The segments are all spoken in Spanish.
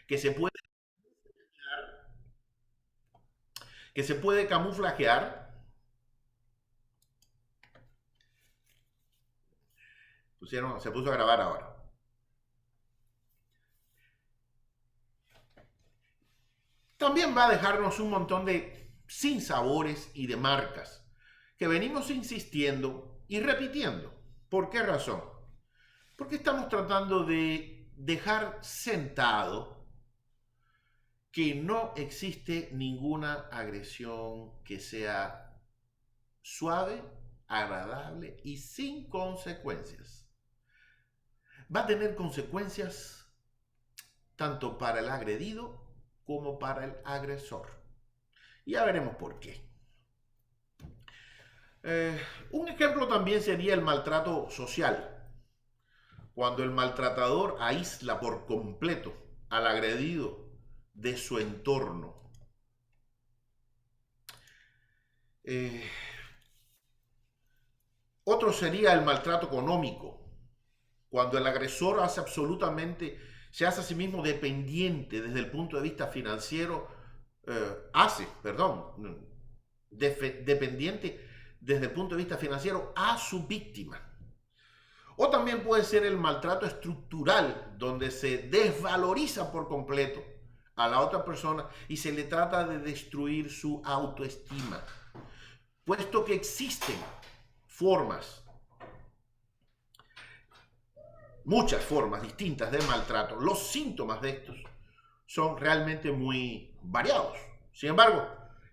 que se puede, que se puede camuflajear. Se puso a grabar ahora. También va a dejarnos un montón de sinsabores y de marcas que venimos insistiendo y repitiendo. ¿Por qué razón? Porque estamos tratando de dejar sentado que no existe ninguna agresión que sea suave, agradable y sin consecuencias. Va a tener consecuencias tanto para el agredido como para el agresor. Y ya veremos por qué. Eh, un ejemplo también sería el maltrato social, cuando el maltratador aísla por completo al agredido de su entorno. Eh, Otro sería el maltrato económico, cuando el agresor se hace a sí mismo dependiente desde el punto de vista financiero, dependiente desde el punto de vista financiero a su víctima. O también puede ser el maltrato estructural, donde se desvaloriza por completo a la otra persona y se le trata de destruir su autoestima. Puesto que existen formas, muchas formas distintas de maltrato, los síntomas de estos son realmente muy variados. Sin embargo,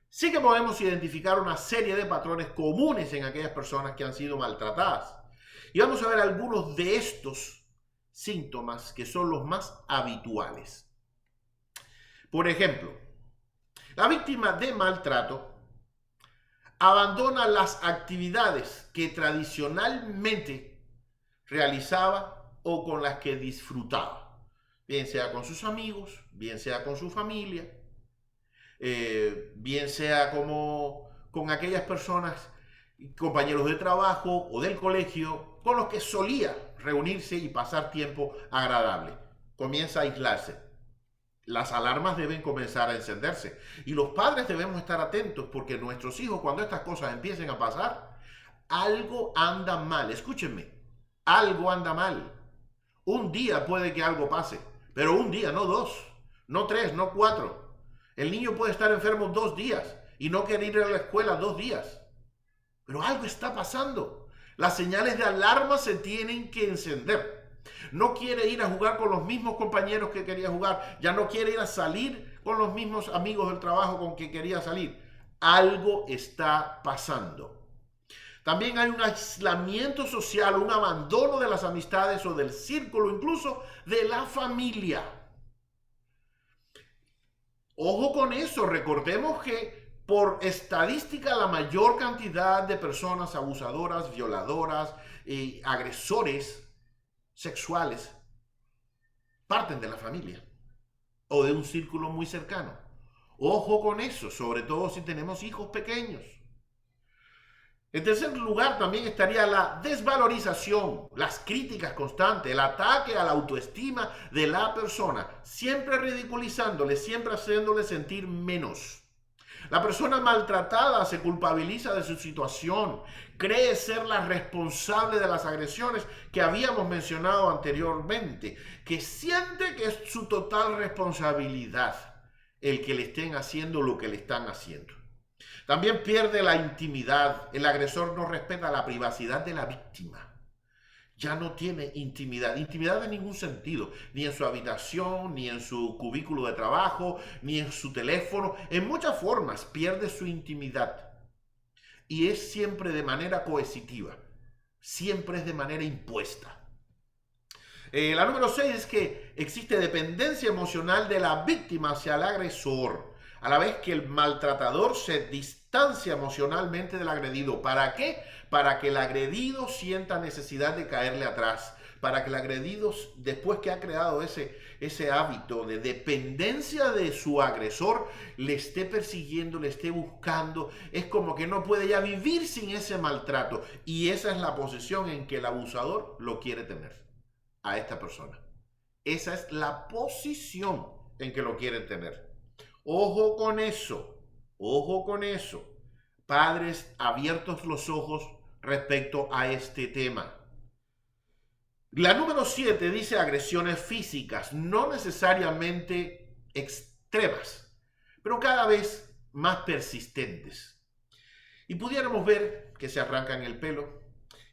sí que podemos identificar una serie de patrones comunes en aquellas personas que han sido maltratadas. Y vamos a ver algunos de estos síntomas que son los más habituales. Por ejemplo, la víctima de maltrato abandona las actividades que tradicionalmente realizaba o con las que disfrutaba, bien sea con sus amigos, bien sea con su familia, bien sea como con aquellas personas, compañeros de trabajo o del colegio, con los que solía reunirse y pasar tiempo agradable. Comienza a aislarse. Las alarmas deben comenzar a encenderse y los padres debemos estar atentos porque nuestros hijos, cuando estas cosas empiecen a pasar, algo anda mal. Escúchenme, algo anda mal. Un día puede que algo pase, pero un día, no dos, no tres, no cuatro. El niño puede estar enfermo 2 días y no querer ir a la escuela 2 días. Pero algo está pasando. Las señales de alarma se tienen que encender. No quiere ir a jugar con los mismos compañeros que quería jugar. Ya no quiere ir a salir con los mismos amigos del trabajo con que quería salir. Algo está pasando. También hay un aislamiento social, un abandono de las amistades o del círculo, incluso de la familia. Ojo con eso, recordemos que por estadística la mayor cantidad de personas abusadoras, violadoras y agresores sexuales parten de la familia o de un círculo muy cercano. Ojo con eso, sobre todo si tenemos hijos pequeños. En tercer lugar, también estaría la desvalorización, las críticas constantes, el ataque a la autoestima de la persona, siempre ridiculizándole, siempre haciéndole sentir menos. La persona maltratada se culpabiliza de su situación, cree ser la responsable de las agresiones que habíamos mencionado anteriormente, que siente que es su total responsabilidad el que le estén haciendo lo que le están haciendo. También pierde la intimidad. El agresor no respeta la privacidad de la víctima. Ya no tiene intimidad, intimidad en ningún sentido, ni en su habitación, ni en su cubículo de trabajo, ni en su teléfono. En muchas formas pierde su intimidad. Y es siempre de manera coercitiva, siempre es de manera impuesta. La número 6 es que existe dependencia emocional de la víctima hacia el agresor, a la vez que el maltratador se distancia emocionalmente del agredido. ¿Para qué? Para que el agredido sienta necesidad de caerle atrás, para que el agredido, después que ha creado ese hábito de dependencia de su agresor, le esté persiguiendo, le esté buscando. Es como que no puede ya vivir sin ese maltrato. Y esa es la posición en que el abusador lo quiere tener a esta persona. Esa es la posición en que lo quieren tener. Ojo con eso, ojo con eso. Padres, abiertos los ojos respecto a este tema. La número 7 dice agresiones físicas, no necesariamente extremas, pero cada vez más persistentes. Y pudiéramos ver que se arrancan el pelo,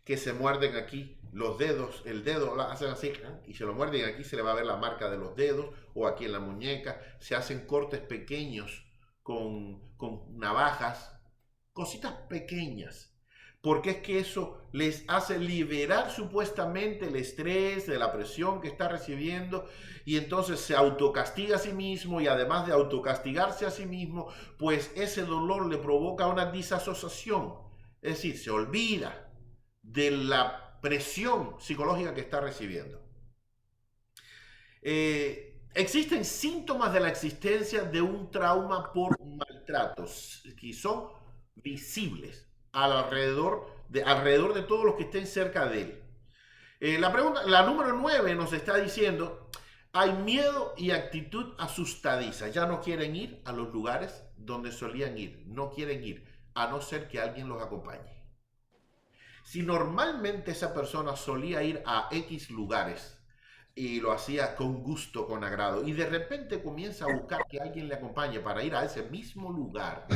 que se muerden aquí los dedos, el dedo lo hacen así y se lo muerden aquí, se le va a ver la marca de los dedos o aquí en la muñeca, se hacen cortes pequeños con navajas, cositas pequeñas, porque es que eso les hace liberar supuestamente el estrés de la presión que está recibiendo y entonces se autocastiga a sí mismo y además de autocastigarse a sí mismo, pues ese dolor le provoca una disasociación, es decir, se olvida de la presión psicológica que está recibiendo. Existen síntomas de la existencia de un trauma por maltratos que son visibles alrededor de todos los que estén cerca de él. La número 9 nos está diciendo, hay miedo y actitud asustadiza. Ya no quieren ir a los lugares donde solían ir. No quieren ir, a no ser que alguien los acompañe. Si normalmente esa persona solía ir a X lugares y lo hacía con gusto, con agrado, y de repente comienza a buscar que alguien le acompañe para ir a ese mismo lugar,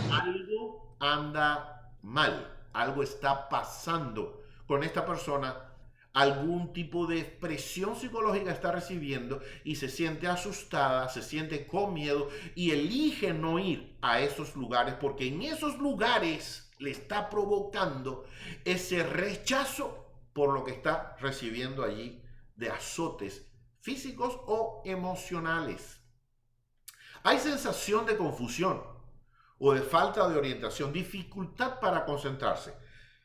algo anda mal, algo está pasando con esta persona, algún tipo de presión psicológica está recibiendo y se siente asustada, se siente con miedo y elige no ir a esos lugares porque en esos lugares le está provocando ese rechazo por lo que está recibiendo allí de azotes físicos o emocionales. Hay sensación de confusión o de falta de orientación, dificultad para concentrarse.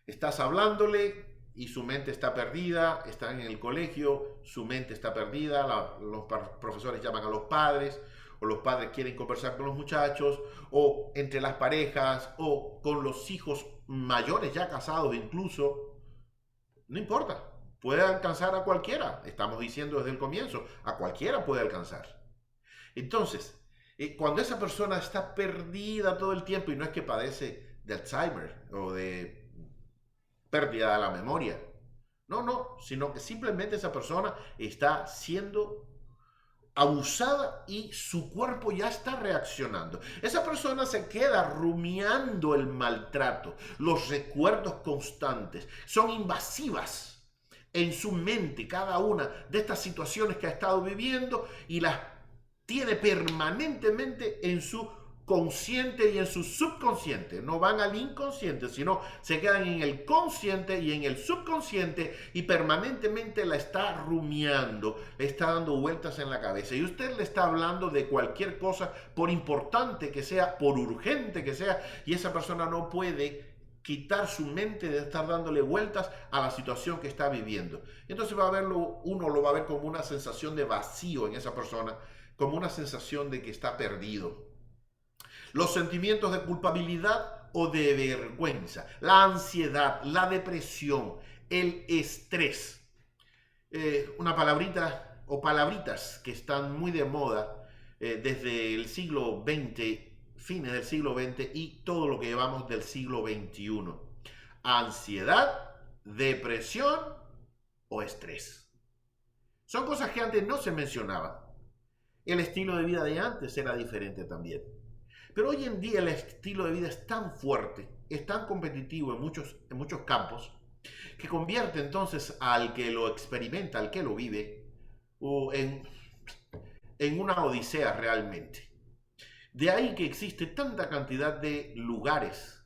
Estás hablándole y su mente está perdida, están en el colegio, su mente está perdida, los profesores llaman a los padres, o los padres quieren conversar con los muchachos, o entre las parejas, o con los hijos mayores ya casados incluso. No importa, puede alcanzar a cualquiera, estamos diciendo desde el comienzo, a cualquiera puede alcanzar. Entonces, cuando esa persona está perdida todo el tiempo y no es que padece de Alzheimer o de pérdida de la memoria, no, sino que simplemente esa persona está siendo abusada y su cuerpo ya está reaccionando. Esa persona se queda rumiando el maltrato, los recuerdos constantes, son invasivas en su mente cada una de estas situaciones que ha estado viviendo y las tiene permanentemente en su consciente y en su subconsciente. No van al inconsciente, sino se quedan en el consciente y en el subconsciente y permanentemente la está rumiando, le está dando vueltas en la cabeza. Y usted le está hablando de cualquier cosa, por importante que sea, por urgente que sea, y esa persona no puede quitar su mente de estar dándole vueltas a la situación que está viviendo. Entonces uno lo va a ver como una sensación de vacío en esa persona, como una sensación de que está perdido. Los sentimientos de culpabilidad o de vergüenza, la ansiedad, la depresión, el estrés. Una palabrita o palabritas que están muy de moda desde el siglo XX, fines del siglo XX y todo lo que llevamos del siglo XXI. Ansiedad, depresión o estrés. Son cosas que antes no se mencionaban. El estilo de vida de antes era diferente también. Pero hoy en día el estilo de vida es tan fuerte, es tan competitivo en muchos campos, que convierte entonces al que lo experimenta, al que lo vive, en una odisea realmente. De ahí que existe tanta cantidad de lugares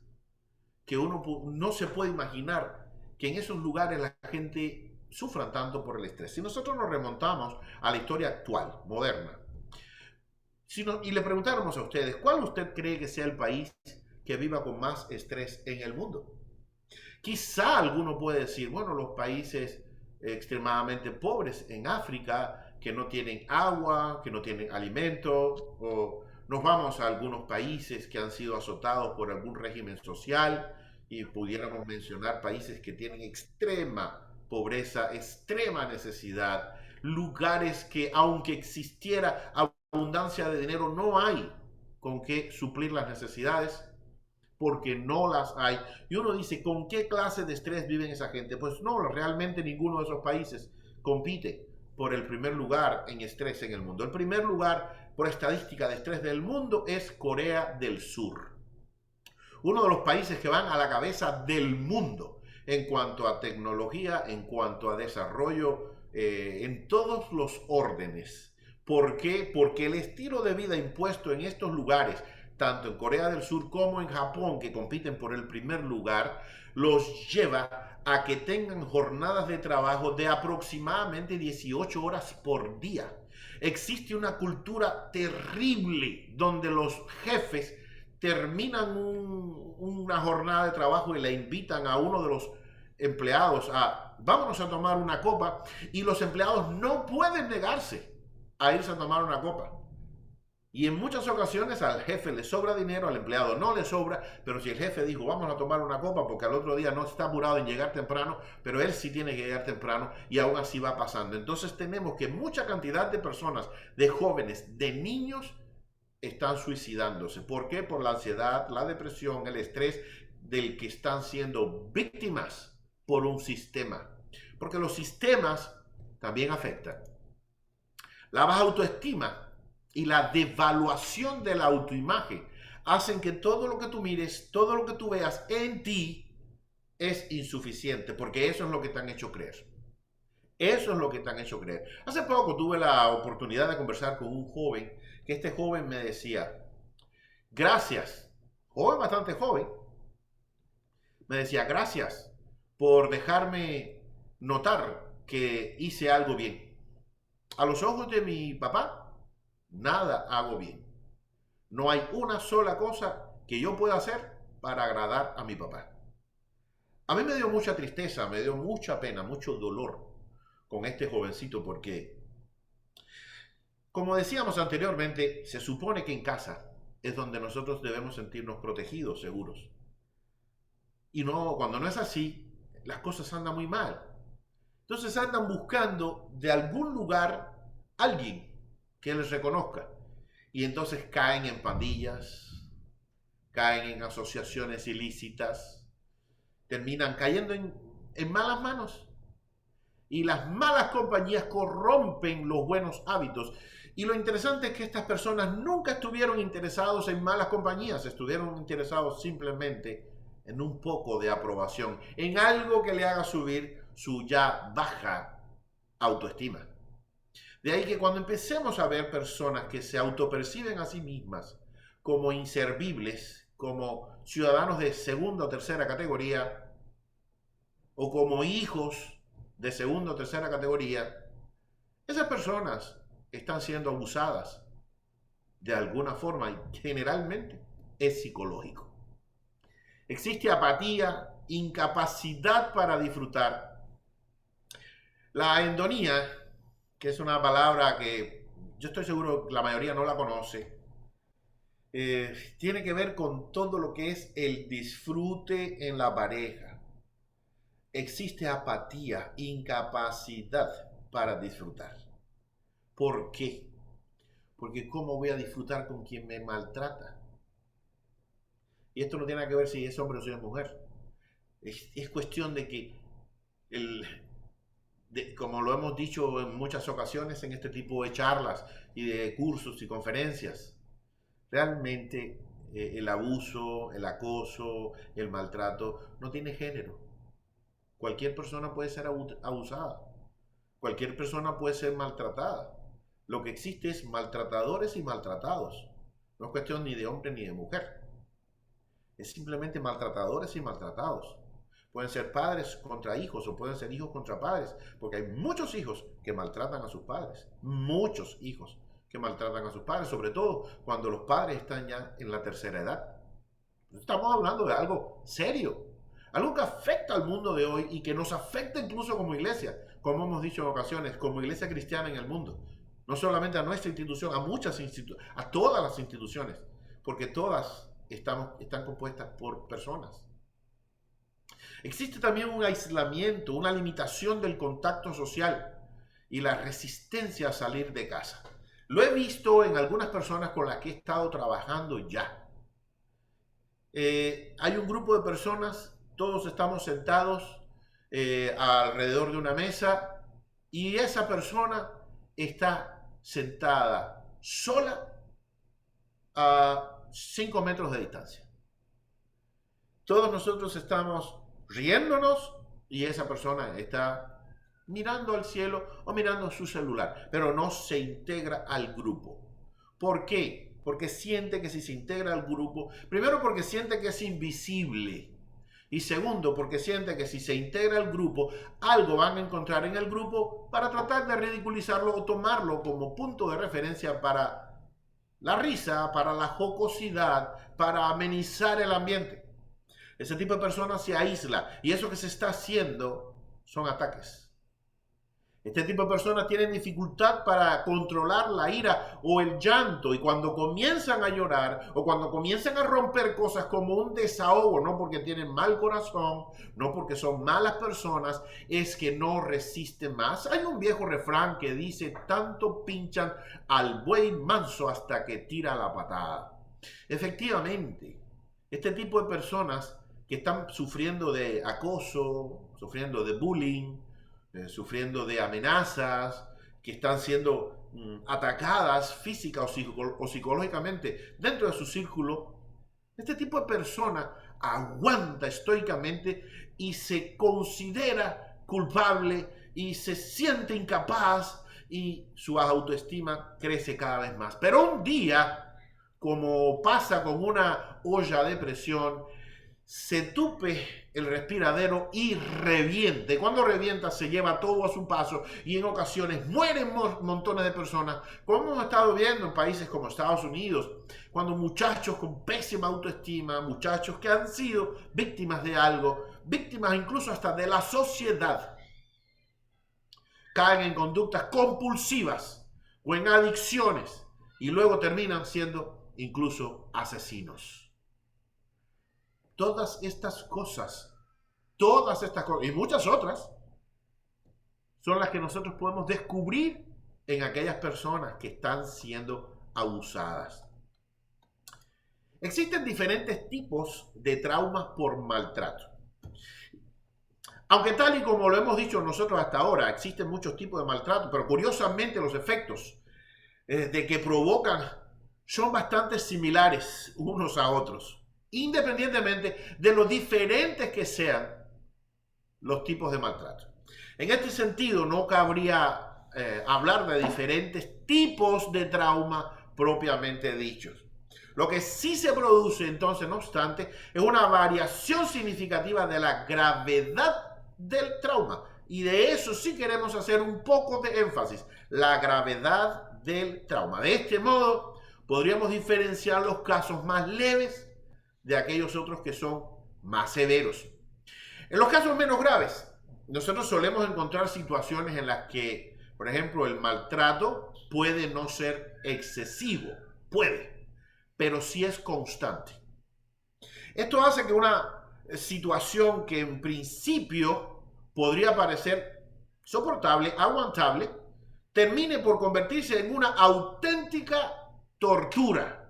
que uno no se puede imaginar que en esos lugares la gente sufra tanto por el estrés. Si nosotros nos remontamos a la historia actual, moderna, y le preguntáramos a ustedes, ¿cuál usted cree que sea el país que viva con más estrés en el mundo? Quizá alguno puede decir, bueno, los países extremadamente pobres en África, que no tienen agua, que no tienen alimento, o nos vamos a algunos países que han sido azotados por algún régimen social y pudiéramos mencionar países que tienen extrema pobreza, extrema necesidad, lugares que aunque existiera abundancia de dinero, no hay con qué suplir las necesidades porque no las hay. Y uno dice, ¿con qué clase de estrés viven esa gente? Pues no, realmente ninguno de esos países compite por el primer lugar en estrés en el mundo. El primer lugar por estadística de estrés del mundo es Corea del Sur. Uno de los países que van a la cabeza del mundo en cuanto a tecnología, en cuanto a desarrollo, en todos los órdenes. ¿Por qué? Porque el estilo de vida impuesto en estos lugares, tanto en Corea del Sur como en Japón, que compiten por el primer lugar, los lleva a que tengan jornadas de trabajo de aproximadamente 18 horas por día. Existe una cultura terrible donde los jefes terminan una jornada de trabajo y le invitan a uno de los empleados a vámonos a tomar una copa y los empleados no pueden negarse a irse a tomar una copa. Y en muchas ocasiones al jefe le sobra dinero, al empleado no le sobra, pero si el jefe dijo vamos a tomar una copa porque al otro día no está apurado en llegar temprano, pero él sí tiene que llegar temprano y aún así va pasando. Entonces tenemos que mucha cantidad de personas, de jóvenes, de niños, están suicidándose. ¿Por qué? Por la ansiedad, la depresión, el estrés del que están siendo víctimas por un sistema. Porque los sistemas también afectan. La baja autoestima y la devaluación de la autoimagen hacen que todo lo que tú mires, todo lo que tú veas en ti es insuficiente, porque eso es lo que te han hecho creer. Eso es lo que te han hecho creer. Hace poco tuve la oportunidad de conversar con un joven, que este joven me decía, gracias, joven bastante joven, me decía, gracias por dejarme notar que hice algo bien. A los ojos de mi papá, nada hago bien. No hay una sola cosa que yo pueda hacer para agradar a mi papá. A mí me dio mucha tristeza, me dio mucha pena, mucho dolor con este jovencito porque, como decíamos anteriormente, se supone que en casa es donde nosotros debemos sentirnos protegidos, seguros. Y no, cuando no es así, las cosas andan muy mal. Entonces andan buscando de algún lugar alguien que les reconozca. Y entonces caen en pandillas, caen en asociaciones ilícitas, terminan cayendo en malas manos. Y las malas compañías corrompen los buenos hábitos. Y lo interesante es que estas personas nunca estuvieron interesados en malas compañías, estuvieron interesados simplemente en un poco de aprobación, en algo que le haga subir su ya baja autoestima. De ahí que cuando empecemos a ver personas que se autoperciben a sí mismas como inservibles, como ciudadanos de segunda o tercera categoría, o como hijos de segunda o tercera categoría, esas personas están siendo abusadas de alguna forma y generalmente es psicológico. Existe apatía, incapacidad para disfrutar. La endonía, que es una palabra que yo estoy seguro que la mayoría no la conoce, tiene que ver con todo lo que es el disfrute en la pareja. Existe apatía, incapacidad para disfrutar. ¿Por qué? Porque ¿cómo voy a disfrutar con quien me maltrata? Y esto no tiene nada que ver si es hombre o si es mujer. Es cuestión de que, como lo hemos dicho en muchas ocasiones en este tipo de charlas y de cursos y conferencias, realmente el abuso, el acoso, el maltrato no tiene género. Cualquier persona puede ser abusada. Cualquier persona puede ser maltratada. Lo que existe es maltratadores y maltratados. No es cuestión ni de hombre ni de mujer. Es simplemente maltratadores y maltratados. Pueden ser padres contra hijos o pueden ser hijos contra padres, porque hay muchos hijos que maltratan a sus padres. Muchos hijos que maltratan a sus padres, sobre todo cuando los padres están ya en la tercera edad. Estamos hablando de algo serio, algo que afecta al mundo de hoy y que nos afecta incluso como iglesia, como hemos dicho en ocasiones, como iglesia cristiana en el mundo. No solamente a nuestra institución, a muchas instituciones, a todas las instituciones, porque todas están compuestas por personas. Existe también un aislamiento, una limitación del contacto social. y la resistencia a salir de casa. Lo he visto en algunas personas con las que he estado trabajando ya. Hay un grupo de personas, todos estamos sentados alrededor de una mesa y esa persona está sentada sola a 5 metros de distancia. Todos nosotros estamos riéndonos y esa persona está mirando al cielo o mirando su celular, pero no se integra al grupo. ¿Por qué? Porque siente que si se integra al grupo, primero porque siente que es invisible y segundo porque siente que si se integra al grupo, algo van a encontrar en el grupo para tratar de ridiculizarlo o tomarlo como punto de referencia para la risa, para la jocosidad, para amenizar el ambiente. Ese tipo de personas se aísla y eso que se está haciendo son ataques. Este tipo de personas tienen dificultad para controlar la ira o el llanto y cuando comienzan a llorar o cuando comienzan a romper cosas como un desahogo, no porque tienen mal corazón, no porque son malas personas, es que no resisten más. Hay un viejo refrán que dice, tanto pinchan al buey manso hasta que tira la patada. Efectivamente, este tipo de personas que están sufriendo de acoso, sufriendo de bullying, sufriendo de amenazas, que están siendo atacadas física o psicológicamente dentro de su círculo, este tipo de persona aguanta estoicamente y se considera culpable y se siente incapaz y su autoestima crece cada vez más. Pero un día, como pasa con una olla de presión, se tupe el respiradero y reviente. Cuando revienta se lleva todo a su paso y en ocasiones mueren montones de personas, como hemos estado viendo en países como Estados Unidos, cuando muchachos con pésima autoestima, muchachos que han sido víctimas de algo, víctimas incluso hasta de la sociedad, caen en conductas compulsivas o en adicciones y luego terminan siendo incluso asesinos. Todas estas cosas y muchas otras son las que nosotros podemos descubrir en aquellas personas que están siendo abusadas. Existen diferentes tipos de traumas por maltrato. Aunque tal y como lo hemos dicho nosotros hasta ahora, existen muchos tipos de maltrato, pero curiosamente los efectos de que provocan son bastante similares unos a otros, independientemente de lo diferentes que sean los tipos de maltrato. En este sentido, no cabría hablar de diferentes tipos de trauma propiamente dichos. Lo que sí se produce entonces, no obstante, es una variación significativa de la gravedad del trauma. Y de eso sí queremos hacer un poco de énfasis, la gravedad del trauma. De este modo, podríamos diferenciar los casos más leves de aquellos otros que son más severos. En los casos menos graves, nosotros solemos encontrar situaciones en las que, por ejemplo, el maltrato puede no ser excesivo, pero sí es constante. Esto hace que una situación que en principio podría parecer soportable, aguantable, termine por convertirse en una auténtica tortura.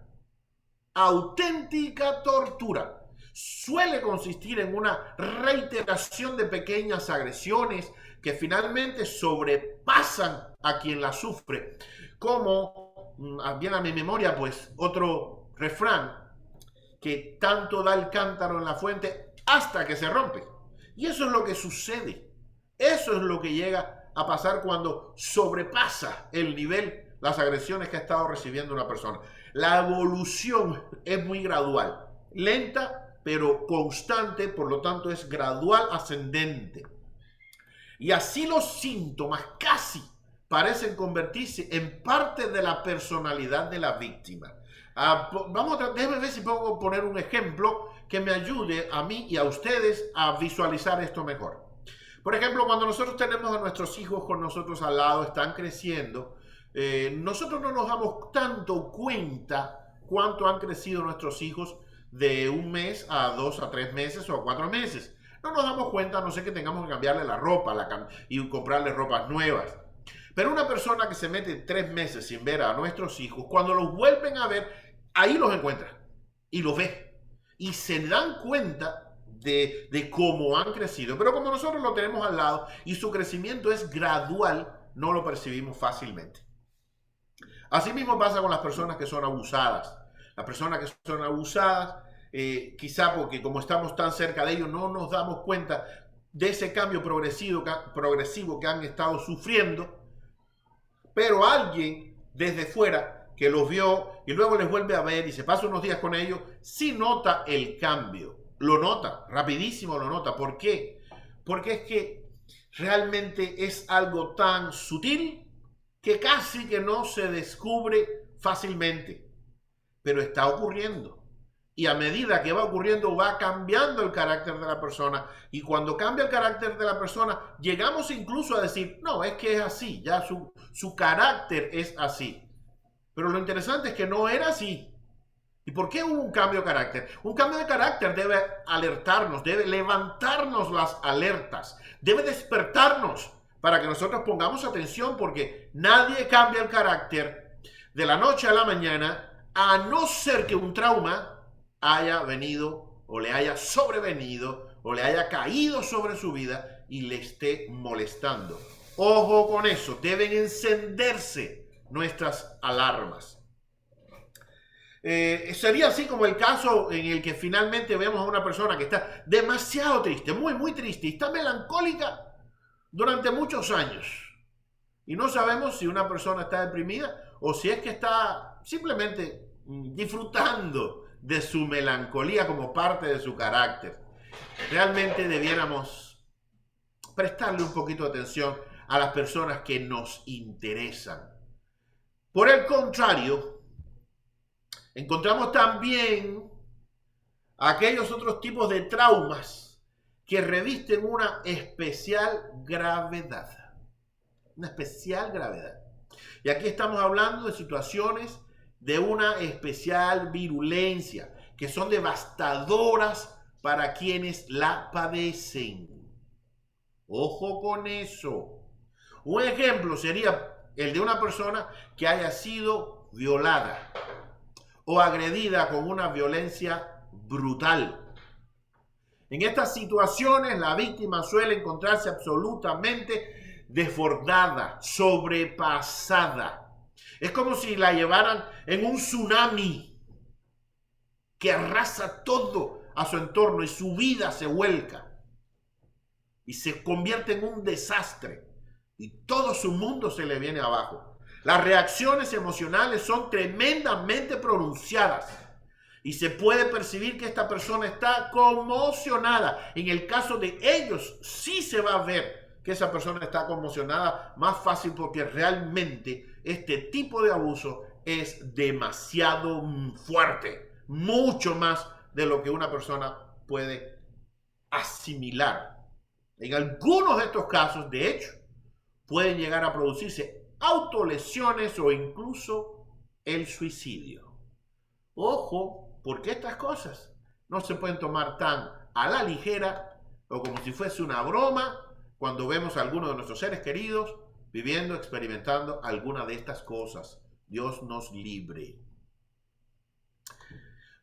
Auténtica tortura. Suele consistir en una reiteración de pequeñas agresiones que finalmente sobrepasan a quien la sufre. Como viene a mi memoria, pues, otro refrán, que tanto da el cántaro en la fuente hasta que se rompe. Y eso es lo que sucede. Eso es lo que llega a pasar cuando sobrepasa el nivel, las agresiones que ha estado recibiendo una persona. La evolución es muy gradual, lenta pero constante, por lo tanto es gradual ascendente. Y así los síntomas casi parecen convertirse en parte de la personalidad de la víctima. Déjenme ver si puedo poner un ejemplo que me ayude a mí y a ustedes a visualizar esto mejor. Por ejemplo, cuando nosotros tenemos a nuestros hijos con nosotros al lado, están creciendo, nosotros no nos damos tanto cuenta cuánto han crecido nuestros hijos de un mes a 2 a 3 meses o a 4 meses. No nos damos cuenta, a no ser que tengamos que cambiarle la ropa y comprarle ropas nuevas. Pero una persona que se mete 3 meses sin ver a nuestros hijos, cuando los vuelven a ver, ahí los encuentra y los ve. Y se dan cuenta de cómo han crecido. Pero como nosotros lo tenemos al lado y su crecimiento es gradual, no lo percibimos fácilmente. Así mismo pasa con las personas que son abusadas. Las personas que son abusadas, quizá porque como estamos tan cerca de ellos, no nos damos cuenta de ese cambio progresivo que han estado sufriendo. Pero alguien desde fuera que los vio y luego les vuelve a ver y se pasa unos días con ellos, sí nota el cambio. Lo nota, rapidísimo lo nota. ¿Por qué? Porque es que realmente es algo tan sutil que casi que no se descubre fácilmente. Pero está ocurriendo. Y a medida que va ocurriendo, va cambiando el carácter de la persona. Y cuando cambia el carácter de la persona, llegamos incluso a decir, no, es que es así, ya su carácter es así. Pero lo interesante es que no era así. ¿Y por qué hubo un cambio de carácter? Un cambio de carácter debe alertarnos, debe levantarnos las alertas, debe despertarnos para que nosotros pongamos atención, porque nadie cambia el carácter de la noche a la mañana, a no ser que un trauma haya venido o le haya sobrevenido o le haya caído sobre su vida y le esté molestando. Ojo con eso, deben encenderse nuestras alarmas. Sería así como el caso en el que finalmente vemos a una persona que está demasiado triste, muy triste, y está melancólica durante muchos años. Y no sabemos si una persona está deprimida o si es que está simplemente disfrutando de su melancolía como parte de su carácter. Realmente debiéramos prestarle un poquito de atención a las personas que nos interesan. Por el contrario, encontramos también aquellos otros tipos de traumas que revisten una especial gravedad. Una especial gravedad. Y aquí estamos hablando de situaciones de una especial virulencia, que son devastadoras para quienes la padecen. Ojo con eso. Un ejemplo sería el de una persona que haya sido violada o agredida con una violencia brutal. En estas situaciones, la víctima suele encontrarse absolutamente desbordada, sobrepasada. Es como si la llevaran en un tsunami que arrasa todo a su entorno y su vida se vuelca y se convierte en un desastre y todo su mundo se le viene abajo. Las reacciones emocionales son tremendamente pronunciadas y se puede percibir que esta persona está conmocionada. En el caso de ellos, sí se va a ver que esa persona está conmocionada más fácil, porque realmente este tipo de abuso es demasiado fuerte, mucho más de lo que una persona puede asimilar. En algunos de estos casos, de hecho, pueden llegar a producirse autolesiones o incluso el suicidio. Ojo, porque estas cosas no se pueden tomar tan a la ligera o como si fuese una broma cuando vemos a alguno de nuestros seres queridos viviendo, experimentando alguna de estas cosas. Dios nos libre.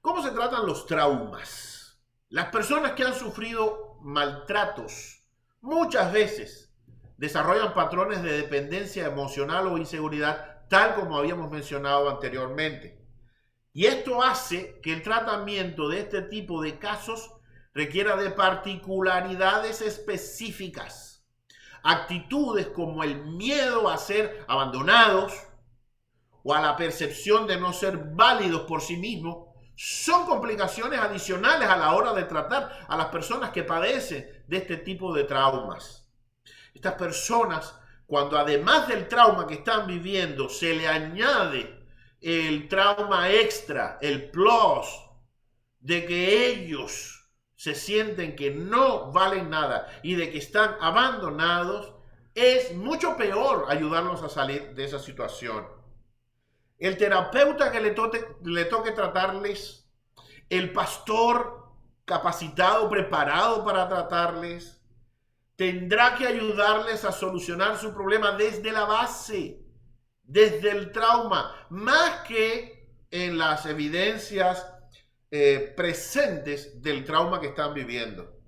¿Cómo se tratan los traumas? Las personas que han sufrido maltratos muchas veces desarrollan patrones de dependencia emocional o inseguridad, tal como habíamos mencionado anteriormente. Y esto hace que el tratamiento de este tipo de casos requiera de particularidades específicas. Actitudes como el miedo a ser abandonados o a la percepción de no ser válidos por sí mismos son complicaciones adicionales a la hora de tratar a las personas que padecen de este tipo de traumas. Estas personas, cuando además del trauma que están viviendo se le añade el trauma extra, el plus, de que ellos se sienten que no valen nada y de que están abandonados, es mucho peor ayudarlos a salir de esa situación. El terapeuta que le toque tratarles, el pastor capacitado, preparado para tratarles, tendrá que ayudarles a solucionar su problema desde la base, desde el trauma, más que en las evidencias presentes del trauma que están viviendo.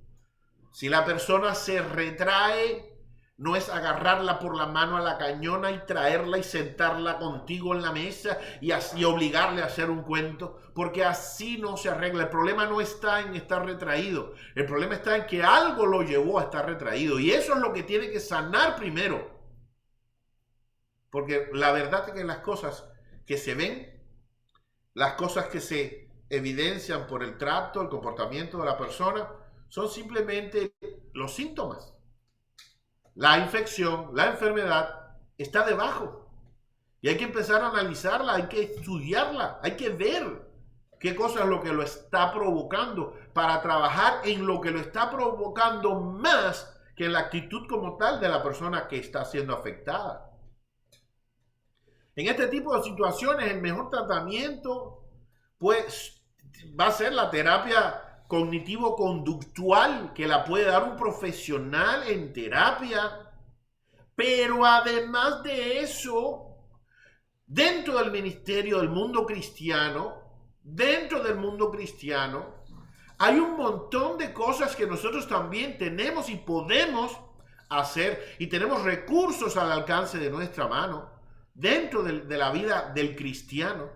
Si la persona se retrae, no es agarrarla por la mano a la cañona y traerla y sentarla contigo en la mesa y así obligarle a hacer un cuento, porque así no se arregla. El problema no está en estar retraído, el problema está en que algo lo llevó a estar retraído, y eso es lo que tiene que sanar primero. Porque la verdad es que las cosas que se ven, las cosas que se evidencian por el trato, el comportamiento de la persona, son simplemente los síntomas. La infección, la enfermedad está debajo. Y hay que empezar a analizarla, hay que estudiarla, hay que ver qué cosa es lo que lo está provocando para trabajar en lo que lo está provocando más que en la actitud como tal de la persona que está siendo afectada. En este tipo de situaciones, el mejor tratamiento pues va a ser la terapia cognitivo-conductual, que la puede dar un profesional en terapia. Pero además de eso, dentro del ministerio del mundo cristiano, hay un montón de cosas que nosotros también tenemos y podemos hacer, y tenemos recursos al alcance de nuestra mano dentro de la vida del cristiano,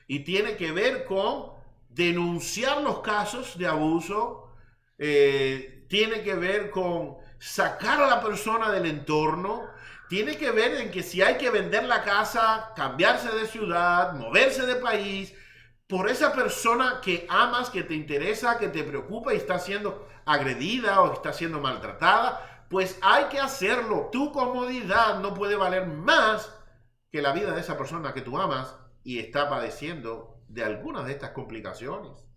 y tiene que ver con denunciar los casos de abuso, tiene que ver con sacar a la persona del entorno, tiene que ver en que si hay que vender la casa, cambiarse de ciudad, moverse de país, por esa persona que amas, que te interesa, que te preocupa y está siendo agredida o está siendo maltratada, pues hay que hacerlo. Tu comodidad no puede valer más que la vida de esa persona que tú amas y está padeciendo de algunas de estas complicaciones.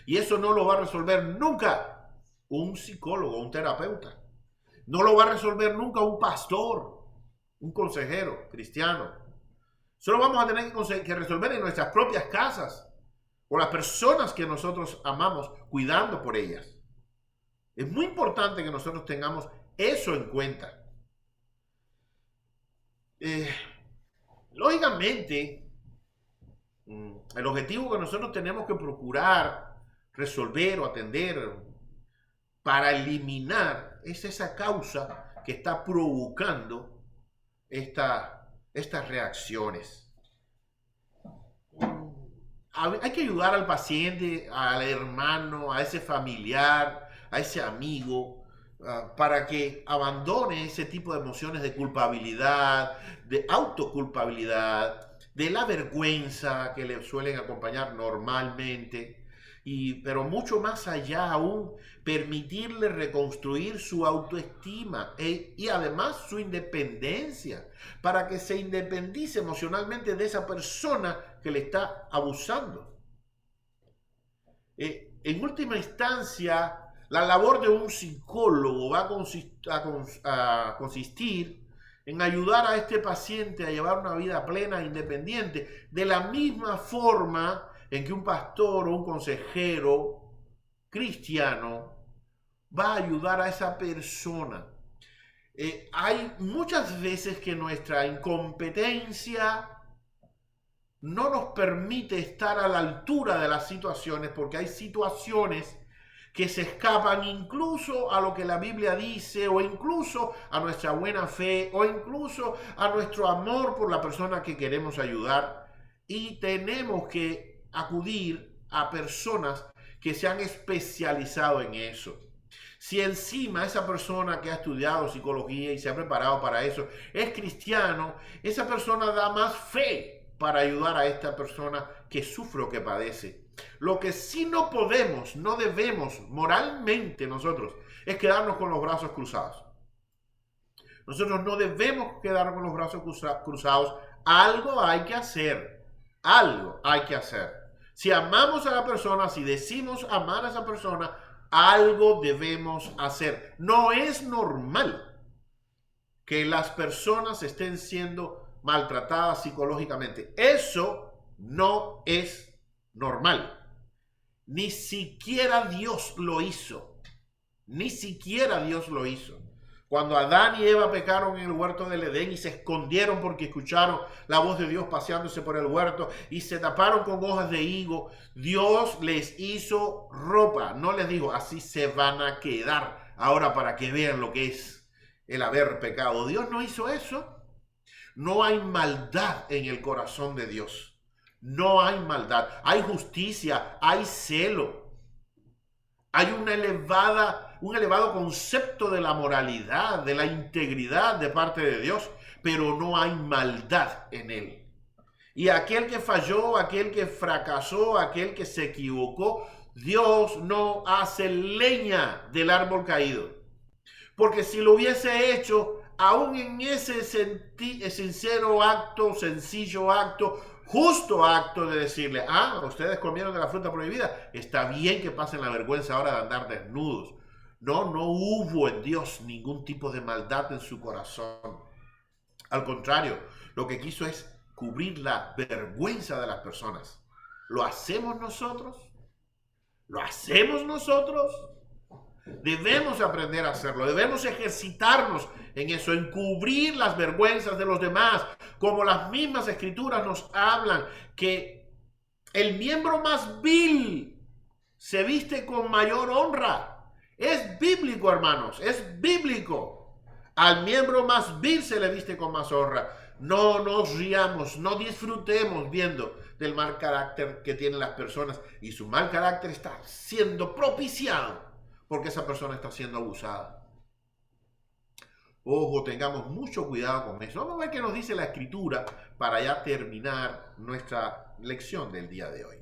Y eso no lo va a resolver nunca un psicólogo, un terapeuta. No lo va a resolver nunca un pastor, un consejero cristiano. Solo vamos a tener que resolver en nuestras propias casas, o las personas que nosotros amamos, cuidando por ellas. Es muy importante que nosotros tengamos eso en cuenta. Lógicamente, el objetivo que nosotros tenemos que procurar resolver o atender para eliminar es esa causa que está provocando estas reacciones. Hay que ayudar al paciente, al hermano, a ese familiar, a ese amigo, para que abandone ese tipo de emociones de culpabilidad, de autoculpabilidad, de la vergüenza que le suelen acompañar normalmente. Pero mucho más allá aún, permitirle reconstruir su autoestima y además su independencia, para que se independice emocionalmente de esa persona que le está abusando. En última instancia, la labor de un psicólogo va a consistir en ayudar a este paciente a llevar una vida plena e independiente, de la misma forma en que un pastor o un consejero cristiano va a ayudar a esa persona. Hay muchas veces que nuestra incompetencia no nos permite estar a la altura de las situaciones, porque hay situaciones que se escapan incluso a lo que la Biblia dice, o incluso a nuestra buena fe, o incluso a nuestro amor por la persona que queremos ayudar, y tenemos que acudir a personas que se han especializado en eso. Si encima esa persona que ha estudiado psicología y se ha preparado para eso es cristiano, esa persona da más fe para ayudar a esta persona que sufre o que padece. Lo que sí no podemos, no debemos moralmente nosotros, es quedarnos con los brazos cruzados. Nosotros no debemos quedarnos con los brazos cruzados. Algo hay que hacer. Algo hay que hacer. Si amamos a la persona, si decimos amar a esa persona, algo debemos hacer. No es normal que las personas estén siendo maltratadas psicológicamente. Eso no es normal. Ni siquiera Dios lo hizo. Ni siquiera Dios lo hizo. Cuando Adán y Eva pecaron en el huerto del Edén y se escondieron porque escucharon la voz de Dios paseándose por el huerto y se taparon con hojas de higo, Dios les hizo ropa. No les dijo, así se van a quedar ahora para que vean lo que es el haber pecado. Dios no hizo eso. No hay maldad en el corazón de Dios. No hay maldad. Hay justicia, hay celo. Hay un elevado concepto de la moralidad, de la integridad de parte de Dios, pero no hay maldad en él. Y aquel que falló, aquel que fracasó, aquel que se equivocó, Dios no hace leña del árbol caído. Porque si lo hubiese hecho, aún en ese sincero acto, sencillo acto, justo acto de decirle, ustedes comieron de la fruta prohibida, está bien que pasen la vergüenza ahora de andar desnudos. No hubo en Dios ningún tipo de maldad en su corazón. Al contrario, lo que quiso es cubrir la vergüenza de las personas. ¿Lo hacemos nosotros? ¿Lo hacemos nosotros? Debemos aprender a hacerlo, debemos ejercitarnos en eso, en cubrir las vergüenzas de los demás, como las mismas escrituras nos hablan, que el miembro más vil se viste con mayor honra. Es bíblico, hermanos, es bíblico. Al miembro más vil se le viste con más honra. No nos riamos, no disfrutemos viendo del mal carácter que tienen las personas, y su mal carácter está siendo propiciado porque esa persona está siendo abusada. Ojo, tengamos mucho cuidado con eso. Vamos a ver qué nos dice la escritura para ya terminar nuestra lección del día de hoy.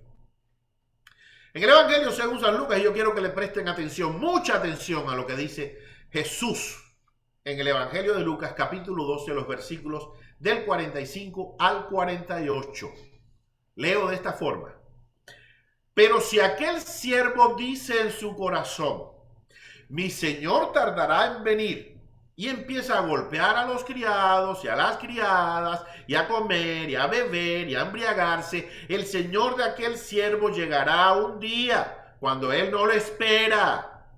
En el Evangelio según San Lucas, yo quiero que le presten atención, mucha atención a lo que dice Jesús en el Evangelio de Lucas, capítulo 12, los versículos del 45 al 48. Leo de esta forma. Pero si aquel siervo dice en su corazón, mi señor tardará en venir, y empieza a golpear a los criados y a las criadas, y a comer y a beber y a embriagarse, el señor de aquel siervo llegará un día cuando él no lo espera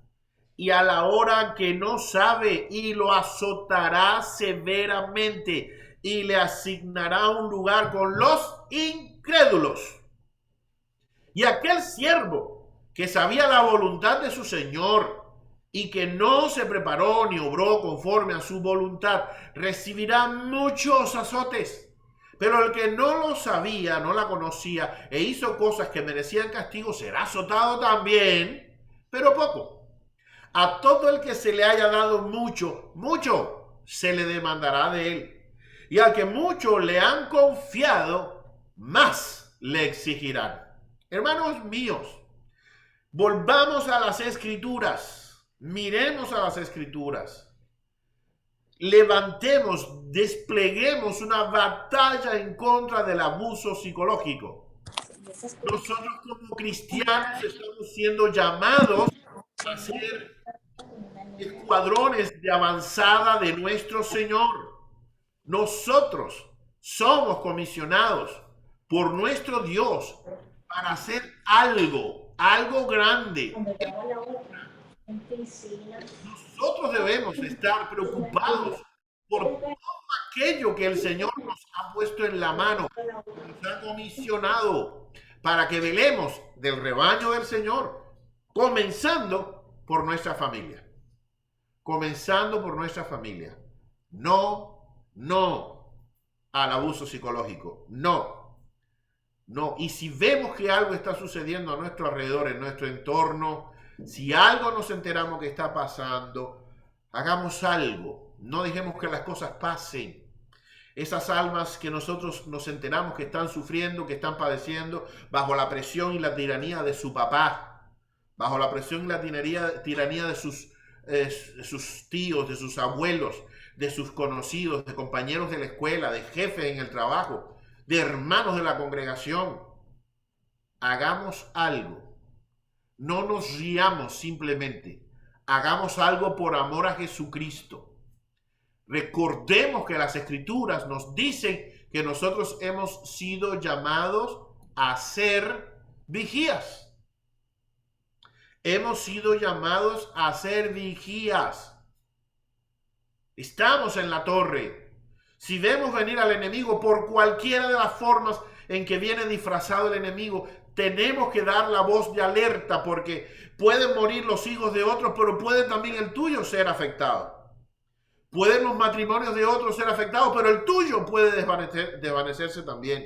y a la hora que no sabe, y lo azotará severamente y le asignará un lugar con los incrédulos. Y aquel siervo que sabía la voluntad de su señor y que no se preparó ni obró conforme a su voluntad, recibirá muchos azotes. Pero el que no lo sabía, no la conocía e hizo cosas que merecían castigo, será azotado también, pero poco. A todo el que se le haya dado mucho, mucho se le demandará de él. Y al que mucho le han confiado, más le exigirán. Hermanos míos, volvamos a las escrituras, miremos a las escrituras, levantemos, despleguemos una batalla en contra del abuso psicológico. Nosotros como cristianos estamos siendo llamados a ser escuadrones de avanzada de nuestro Señor. Nosotros somos comisionados por nuestro Dios para hacer algo grande. Nosotros debemos estar preocupados por todo aquello que el Señor nos ha puesto en la mano, nos ha comisionado para que velemos del rebaño del Señor, comenzando por nuestra familia. Comenzando por nuestra familia. No al abuso psicológico. No. Y si vemos que algo está sucediendo a nuestro alrededor, en nuestro entorno, si algo nos enteramos que está pasando, hagamos algo. No dejemos que las cosas pasen. Esas almas que nosotros nos enteramos que están sufriendo, que están padeciendo, bajo la presión y la tiranía de su papá, bajo la presión y la tiranía de sus tíos, de sus abuelos, de sus conocidos, de compañeros de la escuela, de jefes en el trabajo, de hermanos de la congregación. Hagamos algo. No nos riamos simplemente. Hagamos algo por amor a Jesucristo. Recordemos que las escrituras nos dicen que nosotros hemos sido llamados a ser vigías. Hemos sido llamados a ser vigías. Estamos en la torre. Si vemos venir al enemigo por cualquiera de las formas en que viene disfrazado el enemigo, tenemos que dar la voz de alerta, porque pueden morir los hijos de otros, pero puede también el tuyo ser afectado. Pueden los matrimonios de otros ser afectados, pero el tuyo puede desvanecerse también.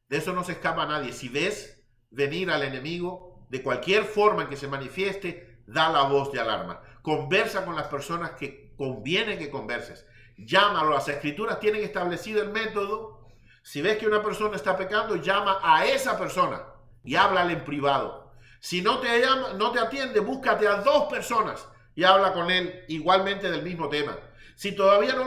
De eso no se escapa nadie. Si ves venir al enemigo de cualquier forma en que se manifieste, da la voz de alarma. Conversa con las personas que conviene que converses. Llámalo. Las escrituras tienen establecido el método. Si ves que una persona está pecando, llama a esa persona y háblale en privado. Si no te atiende, búscate a 2 personas y habla con él igualmente del mismo tema. Si todavía no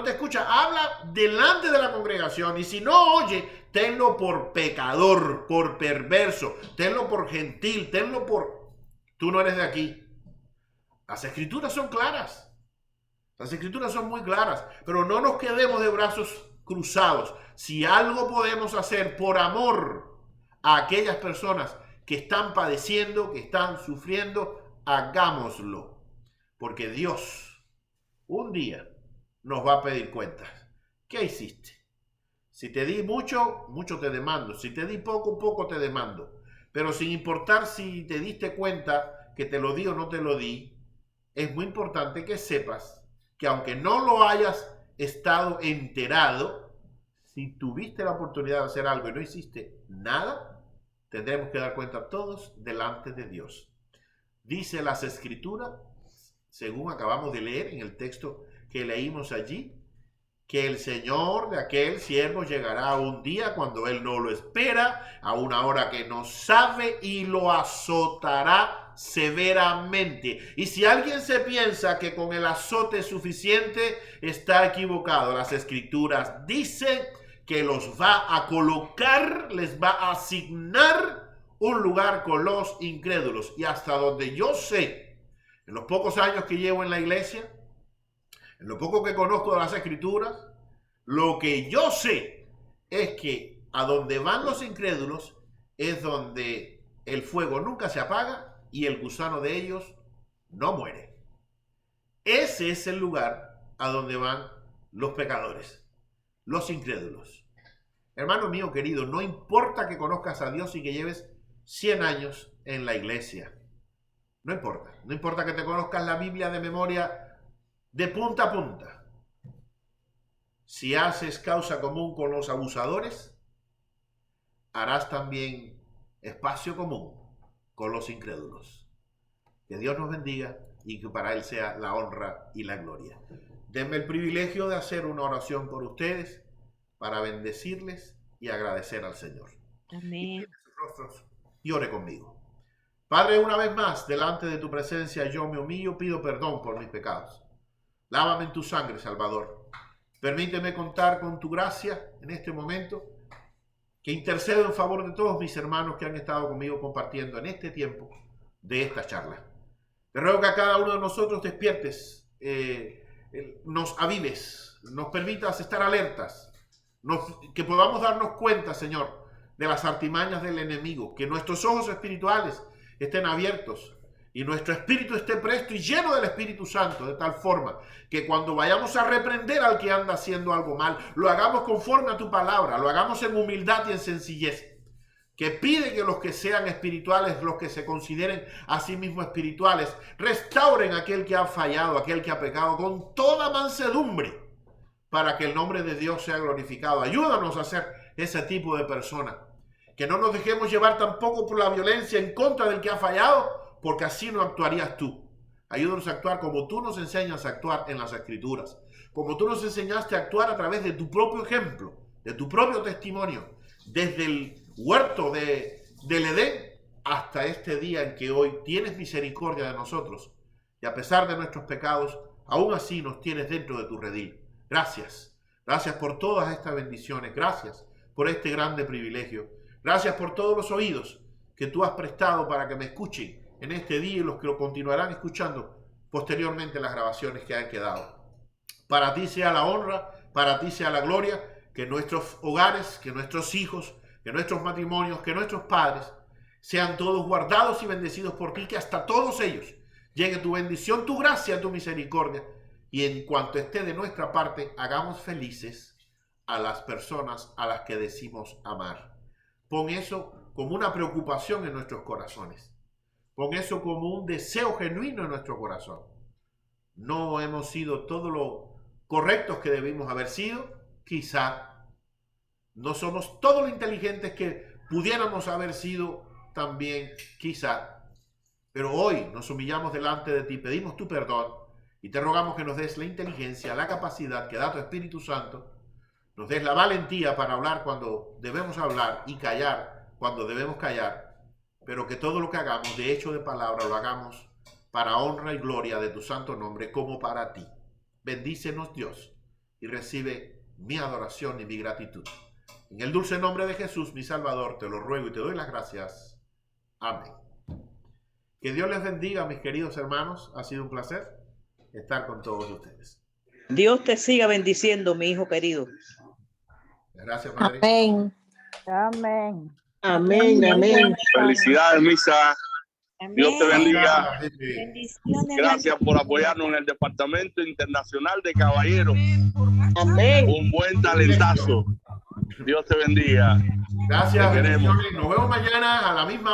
te escucha, habla delante de la congregación. Y si no oye, tenlo por pecador, por perverso, tenlo por gentil, tenlo por... Tú no eres de aquí. Las escrituras son claras. Las escrituras son muy claras. Pero no nos quedemos de brazos cruzados. Si algo podemos hacer por amor a aquellas personas que están padeciendo, que están sufriendo, hagámoslo. Porque Dios un día nos va a pedir cuentas. ¿Qué hiciste? Si te di mucho, mucho te demando. Si te di poco, poco te demando. Pero sin importar si te diste cuenta que te lo di o no te lo di, es muy importante que sepas que aunque no lo hayas estado enterado, si tuviste la oportunidad de hacer algo y no hiciste nada, tendremos que dar cuenta todos delante de Dios. Dice las escrituras, según acabamos de leer en el texto que leímos allí, que el Señor de aquel siervo llegará un día cuando él no lo espera, a una hora que no sabe, y lo azotará severamente. Y si alguien se piensa que con el azote es suficiente, está equivocado. Las escrituras dicen que los va a colocar, les va a asignar un lugar con los incrédulos. Y hasta donde yo sé, en los pocos años que llevo en la iglesia, en lo poco que conozco de las escrituras, lo que yo sé es que a donde van los incrédulos es donde el fuego nunca se apaga y el gusano de ellos no muere. Ese es el lugar a donde van los pecadores, los incrédulos. Hermano mío querido, no importa que conozcas a Dios y que lleves 100 años en la iglesia. No importa. No importa que te conozcas la Biblia de memoria de punta a punta. Si haces causa común con los abusadores, harás también espacio común con los incrédulos. Que Dios nos bendiga y que para Él sea la honra y la gloria. Denme el privilegio de hacer una oración por ustedes para bendecirles y agradecer al Señor. Amén. Y ore conmigo. Padre, una vez más, delante de tu presencia yo me humillo, pido perdón por mis pecados. Lávame en tu sangre, Salvador. Permíteme contar con tu gracia en este momento, que intercedo en favor de todos mis hermanos que han estado conmigo compartiendo en este tiempo de esta charla. Te ruego que a cada uno de nosotros despiertes, nos avives, nos permitas estar alertas, que podamos darnos cuenta, Señor, de las artimañas del enemigo, que nuestros ojos espirituales estén abiertos y nuestro espíritu esté presto y lleno del Espíritu Santo, de tal forma que cuando vayamos a reprender al que anda haciendo algo mal, lo hagamos conforme a tu palabra, lo hagamos en humildad y en sencillez, que pide que los que sean espirituales, los que se consideren a sí mismos espirituales, restauren a aquel que ha fallado, aquel que ha pecado, con toda mansedumbre, para que el nombre de Dios sea glorificado. Ayúdanos a ser ese tipo de persona, que no nos dejemos llevar tampoco por la violencia en contra del que ha fallado, porque así no actuarías tú. Ayúdanos a actuar como tú nos enseñas a actuar en las escrituras, como tú nos enseñaste a actuar a través de tu propio ejemplo, de tu propio testimonio, desde el huerto del Edén hasta este día en que hoy tienes misericordia de nosotros y a pesar de nuestros pecados, aún así nos tienes dentro de tu redil. Gracias. Gracias por todas estas bendiciones. Gracias por este grande privilegio. Gracias por todos los oídos que tú has prestado para que me escuchen en este día y los que lo continuarán escuchando posteriormente en las grabaciones que han quedado. Para ti sea la honra, para ti sea la gloria, que nuestros hogares, que nuestros hijos, que nuestros matrimonios, que nuestros padres sean todos guardados y bendecidos por ti, que hasta todos ellos llegue tu bendición, tu gracia, tu misericordia. Y en cuanto esté de nuestra parte, hagamos felices a las personas a las que decimos amar. Pon eso como una preocupación en nuestros corazones. Pon eso como un deseo genuino en nuestro corazón. No hemos sido todo lo correctos que debimos haber sido, quizá. No somos todo lo inteligentes que pudiéramos haber sido también, quizá. Pero hoy nos humillamos delante de ti, pedimos tu perdón y te rogamos que nos des la inteligencia, la capacidad que da tu Espíritu Santo, nos des la valentía para hablar cuando debemos hablar y callar cuando debemos callar, pero que todo lo que hagamos, de hecho de palabra, lo hagamos para honra y gloria de tu santo nombre, como para ti. Bendícenos, Dios, y recibe mi adoración y mi gratitud. En el dulce nombre de Jesús, mi Salvador, te lo ruego y te doy las gracias. Amén. Que Dios les bendiga, mis queridos hermanos. Ha sido un placer estar con todos ustedes. Dios te siga bendiciendo, mi hijo querido. Gracias, Padre. Amén. Amén. Amén, amén. Felicidades, Misa. Dios te bendiga. Bendiciones. Gracias por apoyarnos en el Departamento Internacional de Caballeros. Amén. Un buen talentazo. Dios te bendiga. Gracias. Te queremos. Nos vemos mañana a la misma